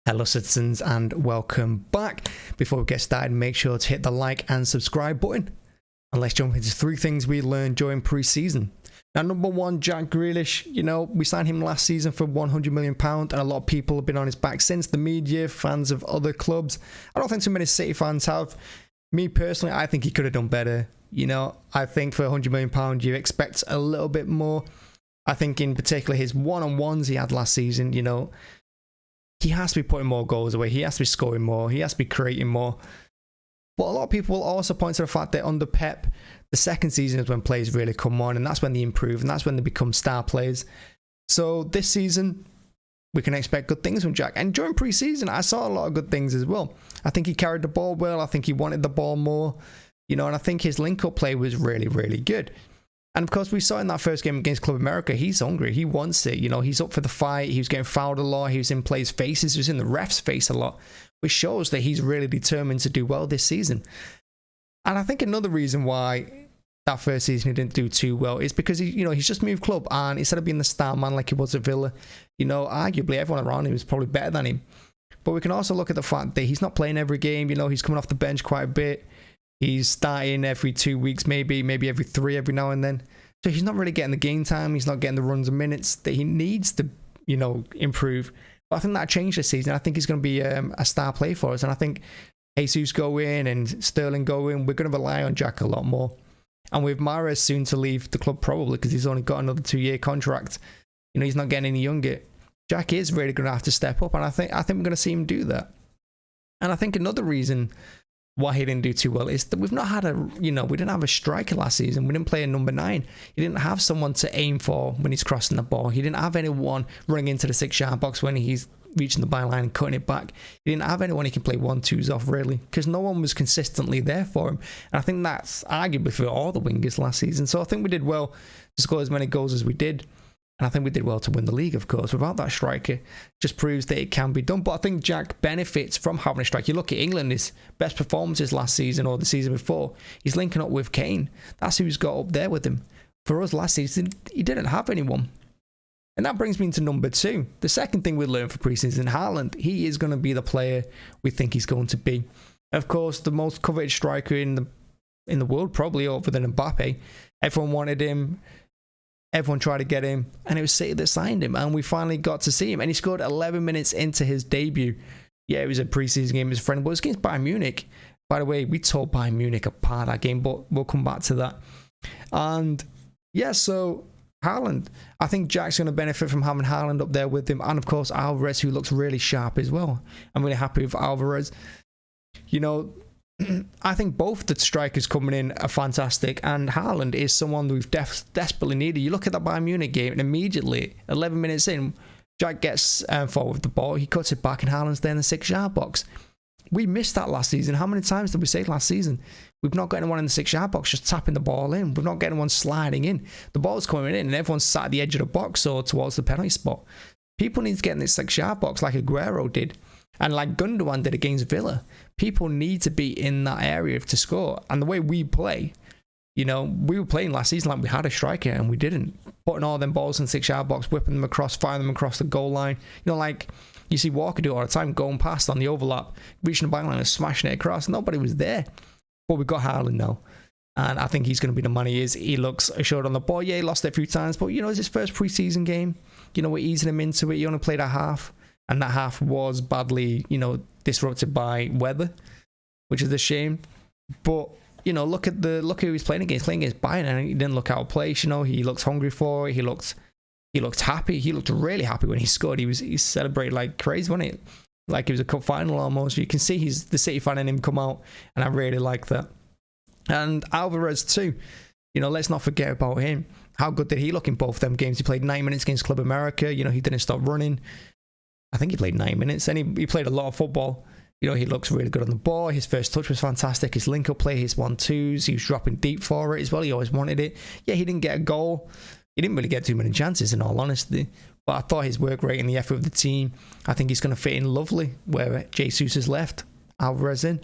Hello citizens and welcome back. Before we get started, make sure to hit the like and subscribe button. And let's jump into three things we learned during pre-season. Now, number one, Jack Grealish. We signed him last season for £100 million and a lot of people have been on his back since. The media, fans of other clubs. I don't think too many City fans have. Me personally, I think he could have done better. I think for £100 million, you expect a little bit more. I think in particular his one-on-ones he had last season, he has to be putting more goals away. He has to be scoring more. He has to be creating more. But a lot of people will also point to the fact that under Pep, the second season is when players really come on, and that's when they improve, and that's when they become star players. So this season, we can expect good things from Jack. And during pre-season, I saw a lot of good things as well. I think he carried the ball well. I think he wanted the ball more. And I think his link-up play was really, really good. And of course, we saw in that first game against Club America, he's hungry. He wants it. He's up for the fight. He was getting fouled a lot. He was in players' faces. He was in the ref's face a lot, which shows that he's really determined to do well this season. And I think another reason why that first season he didn't do too well is because he's just moved club, and instead of being the star man like he was at Villa, arguably everyone around him was probably better than him. But we can also look at the fact that he's not playing every game. He's coming off the bench quite a bit. He's starting every 2 weeks, maybe every 3 every now and then. So he's not really getting the game time. He's not getting the runs and minutes that he needs to, improve. But I think that changed this season. I think he's going to be a star player for us. And I think Jesus going and Sterling going, we're going to rely on Jack a lot more. And with Mahrez soon to leave the club probably because he's only got another 2-year contract, he's not getting any younger. Jack is really going to have to step up. And I think we're going to see him do that. And I think another reason why he didn't do too well is that we've not had we didn't have a striker last season. We didn't play a number 9. He didn't have someone to aim for when he's crossing the ball. He didn't have anyone running into the 6-yard box when he's reaching the byline and cutting it back. He didn't have anyone he can play 1-2s off, really, because no one was consistently there for him. And I think that's arguably for all the wingers last season. So I think we did well to score as many goals as we did. And I think we did well to win the league, of course. Without that striker, just proves that it can be done. But I think Jack benefits from having a striker. You look at England, his best performances last season or the season before, he's linking up with Kane. That's who's got up there with him. For us last season, he didn't have anyone. And that brings me to number 2. The second thing we learned for pre-season, Haaland, he is going to be the player we think he's going to be. Of course, the most coveted striker in the world, probably other than Mbappe. Everyone wanted him. Everyone tried to get him, and it was City that signed him, and we finally got to see him, and he scored 11 minutes into his debut. Yeah, it was a pre-season game, his friend, but it was against Bayern Munich. By the way, we tore Bayern Munich apart that game, but we'll come back to that. And yeah, so Haaland, I think Jack's going to benefit from having Haaland up there with him, and of course Alvarez, who looks really sharp as well. I'm really happy with Alvarez. I think both the strikers coming in are fantastic, and Haaland is someone that we've desperately needed. You look at that Bayern Munich game, and immediately, 11 minutes in, Jack gets forward with the ball, he cuts it back, and Haaland's there in the 6-yard box. We missed that last season. How many times did we say last season? We've not got anyone in the 6-yard box just tapping the ball in. We've not got anyone sliding in. The ball's coming in, and everyone's sat at the edge of the box or towards the penalty spot. People need to get in this 6-yard box like Aguero did. And like Gundogan did against Villa, people need to be in that area to score. And the way we play, we were playing last season like we had a striker and we didn't. Putting all them balls in the 6-yard box, whipping them across, firing them across the goal line. Like you see Walker do it all the time, going past on the overlap, reaching the byline and smashing it across. Nobody was there. But we've got Haaland now. And I think he's going to be the man he is. He looks assured on the ball. Yeah, he lost it a few times, but it's his first pre-season game. We're easing him into it. He only played a half. And that half was badly, disrupted by weather, which is a shame. But, look who he's playing against. Playing against Bayern, and he didn't look out of place. He looked hungry for it. He looked happy. He looked really happy when he scored. He celebrated like crazy, wasn't it? Like it was a cup final almost. You can see he's the City fan in him come out, and I really like that. And Alvarez too. Let's not forget about him. How good did he look in both them games? He played 9 minutes against Club America. He didn't stop running. I think he played 9 minutes, and he played a lot of football. He looks really good on the ball. His first touch was fantastic. His link-up play, his 1-2s, he was dropping deep for it as well. He always wanted it. Yeah, he didn't get a goal. He didn't really get too many chances, in all honesty. But I thought his work rate and the effort of the team, I think he's going to fit in lovely where Jesus has left, Alvarez in.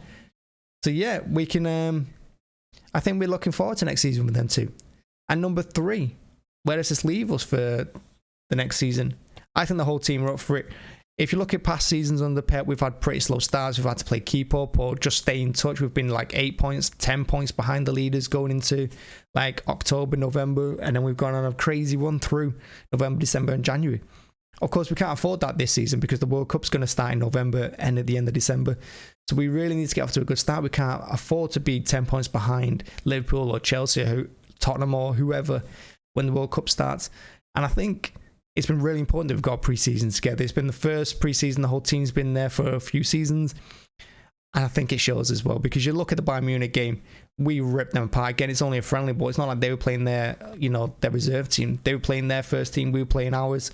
So yeah, we can. I think we're looking forward to next season with them too. And number 3, where does this leave us for the next season? I think the whole team are up for it. if you look at past seasons under Pep, we've had pretty slow starts. We've had to play keep up or just stay in touch. We've been like 8 points, 10 points behind the leaders going into like October, November, and then we've gone on a crazy run through November, December, and January. Of course, we can't afford that this season because the World Cup's going to start in November and at the end of December. So we really need to get off to a good start. We can't afford to be 10 points behind Liverpool or Chelsea or Tottenham or whoever when the World Cup starts. And I think it's been really important that we've got pre-season together. It's been the first pre-season. The whole team's been there for a few seasons. And I think it shows as well, because you look at the Bayern Munich game, we ripped them apart. Again, it's only a friendly, but it's not like they were playing their reserve team. They were playing their first team. We were playing ours.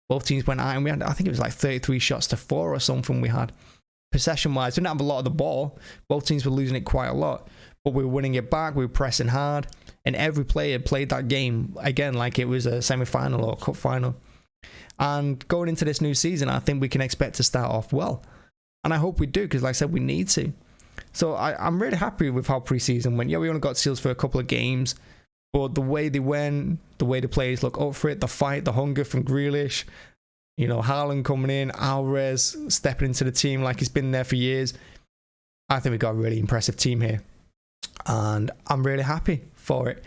Both teams went out, and we had, I think it was like 33 shots to 4 or something we had. Possession-wise, we didn't have a lot of the ball. Both teams were losing it quite a lot, but we were winning it back. We were pressing hard, and every player played that game, again, like it was a semi-final or a cup final. And going into this new season, I think we can expect to start off well. And I hope we do, because like I said, we need to. So I'm really happy with how pre-season went. Yeah, we only got seals for a couple of games, but the way they went, the way the players look up for it, the fight, the hunger from Grealish, Haaland coming in, Alvarez stepping into the team like he's been there for years. I think we got a really impressive team here. And I'm really happy for it.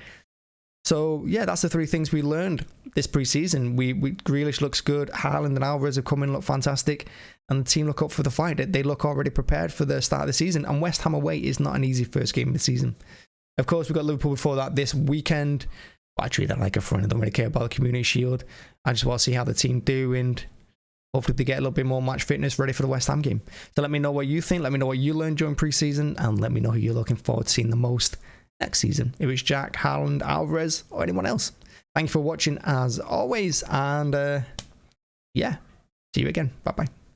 So, yeah, that's the 3 things we learned this pre-season. Grealish looks good. Haaland and Alvarez have come in, look fantastic. And the team look up for the fight. They look already prepared for the start of the season. And West Ham away is not an easy first game of the season. Of course, we've got Liverpool before that this weekend. But I treat that like a friend. I don't really care about the Community Shield. I just want to see how the team do. And hopefully they get a little bit more match fitness ready for the West Ham game. So let me know what you think. Let me know what you learned during pre-season. And let me know who you're looking forward to seeing the most next season. If it's Jack, Haaland, Alvarez, or anyone else. Thank you for watching as always, and yeah, see you again. Bye bye.